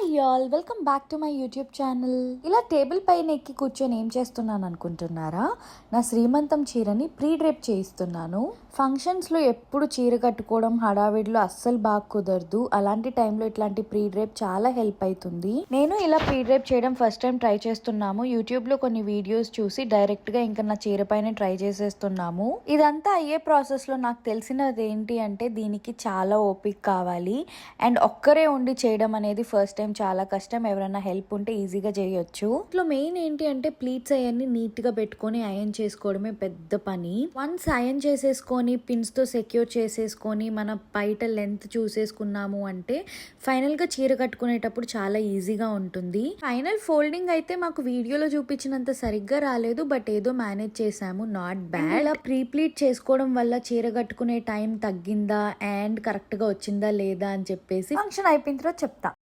Hi y'all, welcome back to my YouTube channel. ఇలా table పైన ఎక్కి కూర్చొని ఏం చేస్తున్నాను అనుకుంటున్నారా? నా శ్రీమంతం చీరని ప్రీ డ్రేప్ చేయిస్తున్నాను. ఫంక్షన్స్లో ఎప్పుడు చీర కట్టుకోవడం హడావిడిలో అస్సలు బాగా కుదరదు. అలాంటి టైంలో ఇట్లాంటి ప్రీ డ్రేప్ చాలా హెల్ప్ అవుతుంది. నేను ఇలా ప్రీ డ్రేప్ చేయడం ఫస్ట్ టైం ట్రై చేస్తున్నాము. యూట్యూబ్లో కొన్ని వీడియోస్ చూసి డైరెక్ట్గా ఇంకా నా చీర పైన ట్రై చేసేస్తున్నాము. ఇదంతా అయ్యే ప్రాసెస్లో నాకు తెలిసినది ఏంటి అంటే దీనికి చాలా ఓపిక కావాలి అండ్ ఒక్కరే ఉండి చేయడం అనేది ఫస్ట్ టైం చాలా కష్టం. ఎవరైనా హెల్ప్ ఉంటే ఈజీగా చేయొచ్చు. ఇట్లా మెయిన్ ఏంటి అంటే ప్లీట్స్ అవన్నీ నీట్ గా పెట్టుకొని అయన్ చేసుకోవడమే పెద్ద పని. వన్స్ అయన్ చేసేసుకొని పిన్స్ తో సెక్యూర్ చేసేసుకొని మన బయట లెంత్ చూసేసుకున్నాము అంటే ఫైనల్ గా చీర కట్టుకునేటప్పుడు చాలా ఈజీగా ఉంటుంది. ఫైనల్ ఫోల్డింగ్ అయితే మాకు వీడియోలో చూపించినంత సరిగ్గా రాలేదు, బట్ ఏదో మేనేజ్ చేసాము, నాట్ బ్యాడ్. ఇలా ప్రీ ప్లీట్ చేసుకోవడం వల్ల చీర కట్టుకునే టైం తగ్గిందా అండ్ కరెక్ట్ గా వచ్చిందా లేదా అని చెప్పేసి ఫంక్షన్ అయిపోయిన తర్వాత చెప్తా.